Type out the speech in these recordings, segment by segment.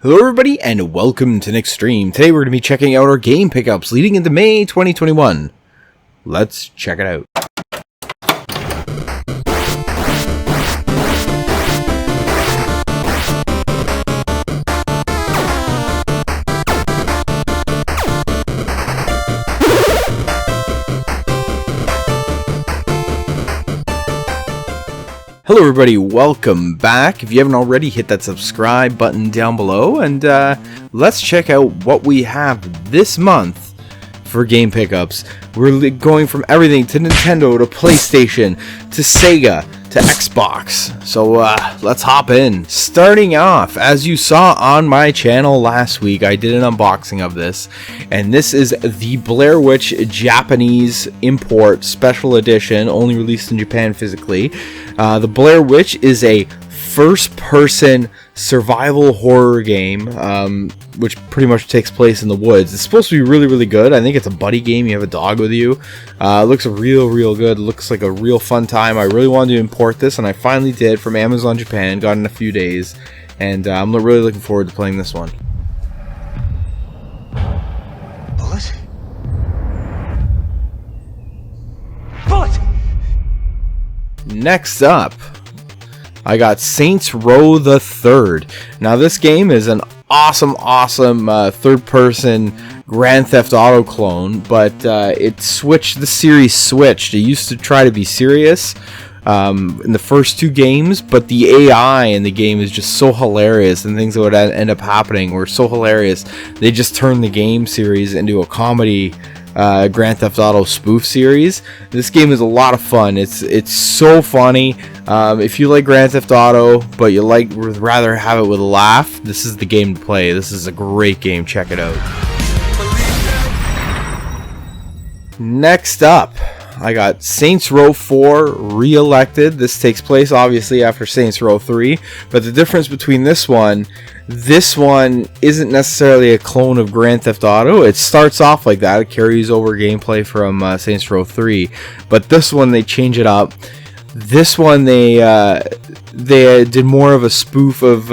Hello everybody and welcome to Nick's stream. Today we're going to be checking out our game pickups leading into May 2021. Let's check it out. Hello everybody, welcome back. If you haven't already, hit that subscribe button down below and let's check out what we have this month for game pickups. We're going from everything to Nintendo to PlayStation to Sega to Xbox. So let's hop in. Starting off, as you saw on my channel last week, I did an unboxing of this, and this is the Blair Witch Japanese import special edition, only released in Japan physically. The Blair Witch is a first-person survival horror game, which pretty much takes place in the woods. It's supposed to be really, really good. I think it's a buddy game. You have a dog with you. It looks real good. It looks like a real fun time. I really wanted to import this, and I finally did from Amazon Japan. Got it in a few days, and I'm really looking forward to playing this one. Bullet? Bullet! Next up, I got Saints Row the Third. Now this game is an awesome third-person Grand Theft Auto clone, but the series switched. It used to try to be serious in the first two games, but the AI in the game is just so hilarious, and things that would end up happening were so hilarious. They just turned the game series into a comedy Grand Theft Auto spoof series. This game is a lot of fun. It's so funny. If you like Grand Theft Auto but you would rather have it with a laugh, this is the game to play. This is a great game. Check it out. Next up, I got Saints Row 4 Reelected. This takes place obviously after Saints Row 3, but the difference between this one isn't necessarily a clone of Grand Theft Auto. It starts off like that. It carries over gameplay from Saints Row 3, but this one they change it up. This one they did more of a spoof of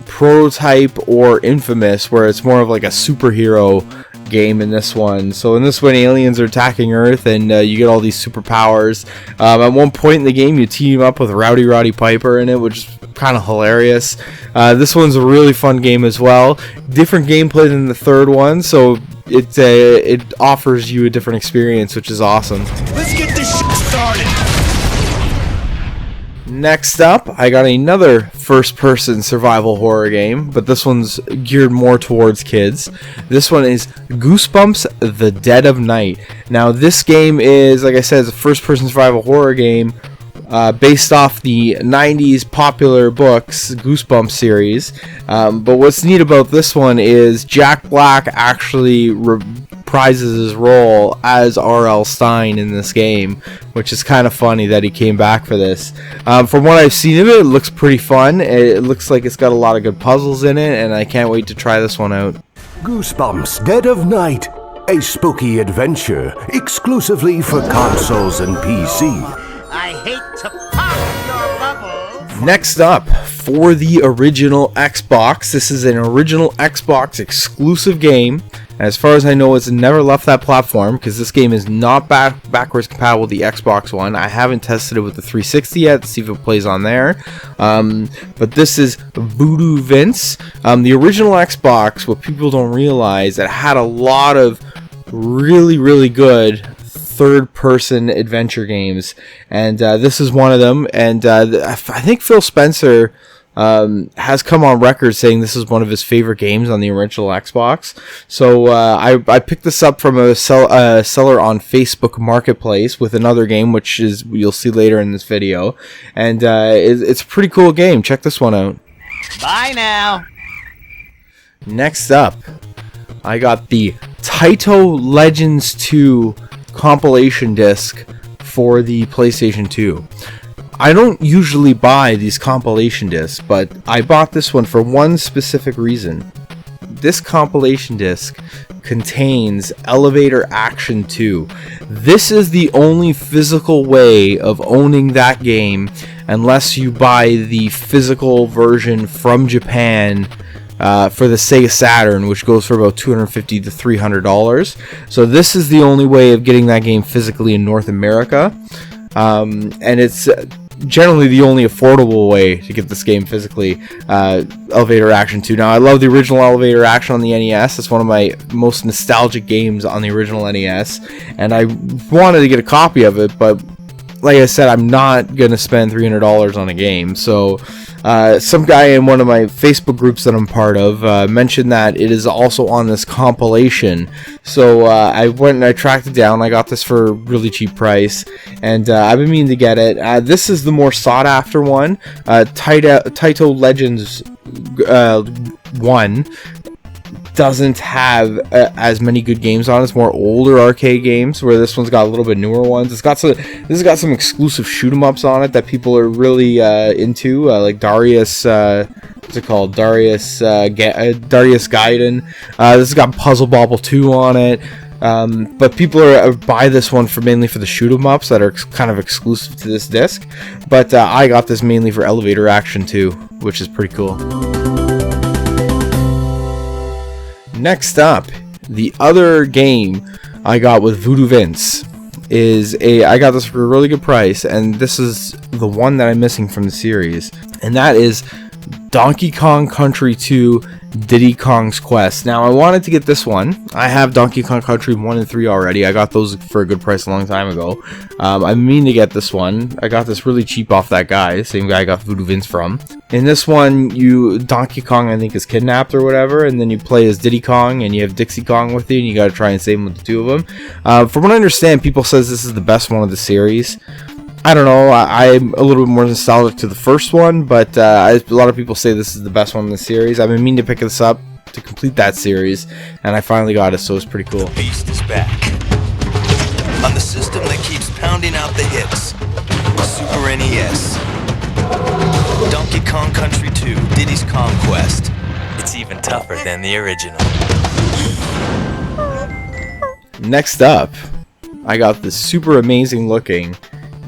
Prototype or Infamous, where it's more of like a superhero game in this one. So in this one, aliens are attacking Earth, and you get all these superpowers. At one point in the game, you team up with Roddy Piper in it, which is kind of hilarious. This one's a really fun game as well. Different gameplay than the third one, so it offers you a different experience, which is awesome. Let's get this shit started! Next up, I got another first-person survival horror game, but this one's geared more towards kids. This one is Goosebumps: The Dead of Night. Now, this game is, like I said, it's a first-person survival horror game based off the 90s popular books, Goosebumps series. But what's neat about this one is Jack Black actually reprises his role as R.L. Stine in this game, which is kind of funny that he came back for this. From what I've seen of it, it looks pretty fun. It looks like it's got a lot of good puzzles in it, and I can't wait to try this one out. Goosebumps: Dead of Night, a spooky adventure exclusively for consoles and PC. I hate to pop your bubbles! Next up, for the original Xbox, this is an original Xbox exclusive game. As far as I know, it's never left that platform, because this game is not backwards compatible with the Xbox One. I haven't tested it with the 360 yet to see if it plays on there. But this is Voodoo Vince. The original Xbox, what people don't realize, it had a lot of really good third-person adventure games, and this is one of them. And I think Phil Spencer has come on record saying this is one of his favorite games on the original Xbox. So I picked this up from a seller on Facebook Marketplace with another game, which is you'll see later in this video, and it's a pretty cool game. Check this one out. Bye now! Next up, I got the Taito Legends 2 compilation disc for the PlayStation 2. I don't usually buy these compilation discs, but I bought this one for one specific reason. This compilation disc contains Elevator Action 2. This is the only physical way of owning that game unless you buy the physical version from Japan for the Sega Saturn, which goes for about $250 to $300. So this is the only way of getting that game physically in North America, and it's generally the only affordable way to get this game physically. Elevator Action 2. Now, I love the original Elevator Action on the NES. It's one of my most nostalgic games on the original NES, and I wanted to get a copy of it, but like I said, I'm not going to spend $300 on a game. So some guy in one of my Facebook groups that I'm part of mentioned that it is also on this compilation. So I went and I tracked it down. I got this for a really cheap price, and I've been meaning to get it. This is the more sought after one. Taito Legends 1 doesn't have as many good games on it. It's more older arcade games, where this one's got a little bit newer ones. This has got some exclusive shoot 'em ups on it that people are really into, like Darius. What's it called? Darius Gaiden. This has got Puzzle Bobble 2 on it. But people buy this one mainly for the shoot 'em ups that are kind of exclusive to this disc. But I got this mainly for Elevator Action 2, which is pretty cool. Next up, the other game I got with Voodoo Vince I got this for a really good price, and this is the one that I'm missing from the series, and that is Donkey Kong Country 2 Diddy Kong's Quest. Now, I wanted to get this one. I have Donkey Kong Country 1 and 3 already. I got those for a good price a long time ago. I mean to get this one. I got this really cheap off that guy, same guy I got Voodoo Vince from. In this one, Donkey Kong, I think, is kidnapped or whatever, and then you play as Diddy Kong, and you have Dixie Kong with you, and you gotta try and save him with the two of them. From what I understand, people says this is the best one of the series. I don't know, I'm a little bit more nostalgic to the first one, but a lot of people say this is the best one in the series. I've been meaning to pick this up to complete that series, and I finally got it, so it's pretty cool. Beast is back on the system that keeps pounding out the hits. Super NES. Donkey Kong Country 2, Diddy's Conquest. It's even tougher than the original. Next up, I got this super amazing looking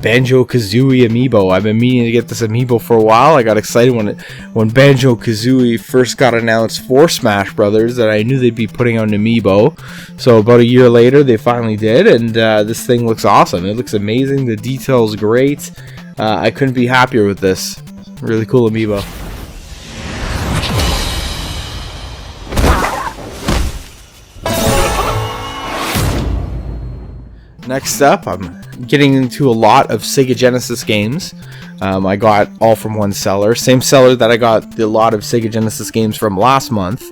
Banjo Kazooie Amiibo. I've been meaning to get this Amiibo for a while. I got excited when Banjo Kazooie first got announced for Smash Brothers, that I knew they'd be putting out an Amiibo. So about a year later, they finally did, and this thing looks awesome. It looks amazing. The detail's great. I couldn't be happier with this. Really cool Amiibo. Next up, I'm getting into a lot of Sega Genesis games. I got all from one seller. Same seller that I got a lot of Sega Genesis games from last month.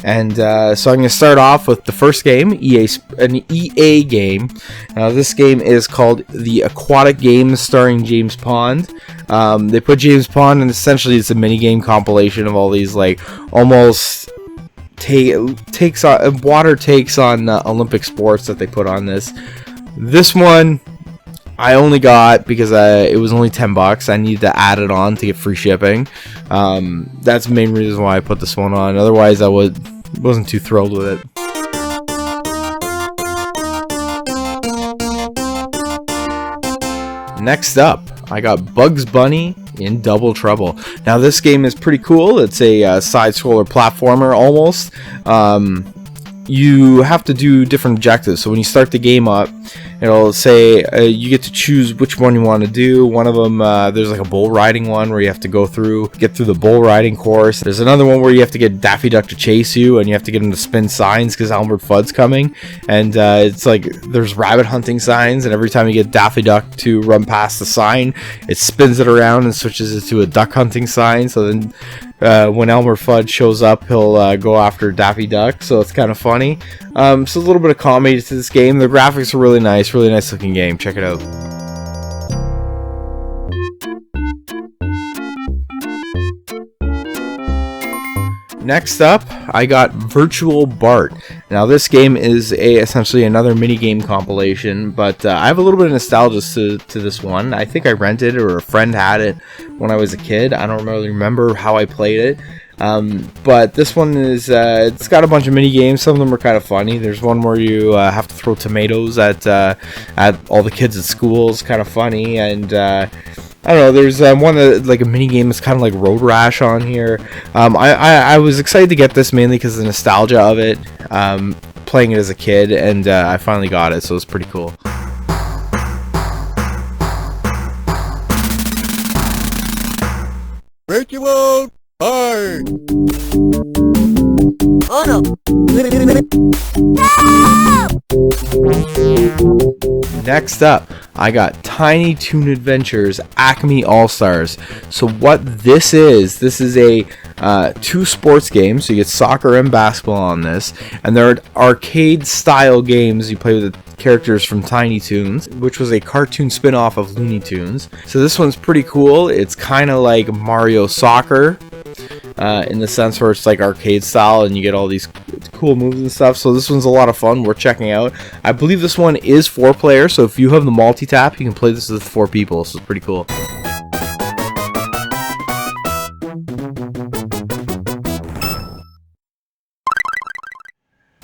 And so I'm going to start off with the first game, an EA game. Now, this game is called the Aquatic Games, starring James Pond. They put James Pond, and essentially it's a mini-game compilation of all these, like, almost water takes on Olympic sports that they put on this. This one I only got because it was only $10. I needed to add it on to get free shipping. That's the main reason why I put this one on. Otherwise, I wasn't too thrilled with it. Next up, I got Bugs Bunny in Double Trouble. Now, this game is pretty cool. It's a side-scroller platformer almost. You have to do different objectives. So when you start the game up, it'll say you get to choose which one you want to do. One of them, there's like a bull riding one where you have to get through the bull riding course. There's another one where you have to get Daffy Duck to chase you, and you have to get him to spin signs because Elmer Fudd's coming. And it's like there's rabbit hunting signs, and every time you get Daffy Duck to run past the sign, it spins it around and switches it to a duck hunting sign. So then when Elmer Fudd shows up, he'll go after Daffy Duck, so it's kind of funny. So a little bit of comedy to this game. The graphics are really nice looking game. Check it out. Next up, I got Virtual Bart. Now, this game is essentially another mini-game compilation, but I have a little bit of nostalgia to this one. I think I rented it, or a friend had it when I was a kid. I don't really remember how I played it. But this one is, it's got a bunch of mini games. Some of them are kind of funny. There's one where you have to throw tomatoes at all the kids at school. It's kind of funny, and I don't know, there's one that, like a mini game that's kind of like Road Rash on here. I was excited to get this mainly because of the nostalgia of it, playing it as a kid, and I finally got it, so it's pretty cool. Virtual Bart. Oh no. Next up, I got Tiny Toon Adventures Acme All-Stars. So what this is a 2 sports games. So you get soccer and basketball on this, and they're arcade style games. You play with the characters from Tiny Toons, which was a cartoon spin-off of Looney Tunes. So this one's pretty cool. It's kind of like Mario Soccer, in the sense where it's like arcade style and you get all these cool moves and stuff. So this one's a lot of fun, worth checking out. I believe this one is 4 player, so if you have the multi-tap, you can play this with 4 people, so it's pretty cool.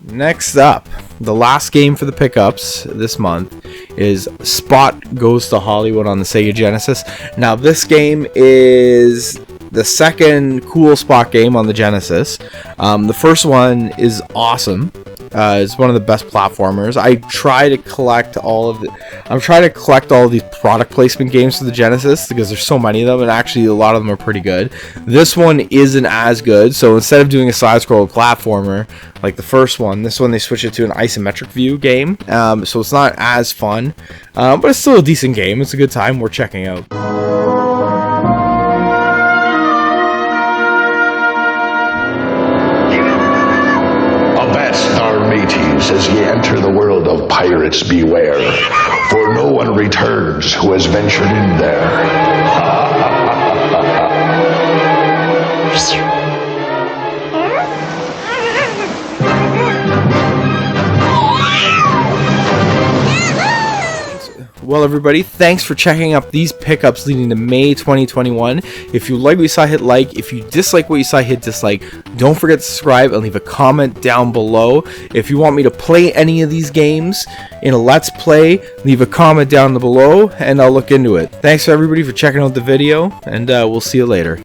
Next up, the last game for the pickups this month is Spot Goes to Hollywood on the Sega Genesis. Now this game is the second cool Spot game on the Genesis. The first one is awesome. It's one of the best platformers. I'm trying to collect all of these product placement games for the Genesis because there's so many of them, and actually a lot of them are pretty good. This one isn't as good, so instead of doing a side-scroll platformer like the first one, this one they switch it to an isometric view game. So it's not as fun, but it's still a decent game. It's a good time. Worth checking out. As ye enter the world of pirates, beware, for no one returns who has ventured in there. Well, everybody, thanks for checking out these pickups leading to May 2021. If you like what you saw, hit like. If you dislike what you saw, hit dislike. Don't forget to subscribe and leave a comment down below. If you want me to play any of these games in a Let's Play, leave a comment down below and I'll look into it. Thanks for everybody for checking out the video, and we'll see you later.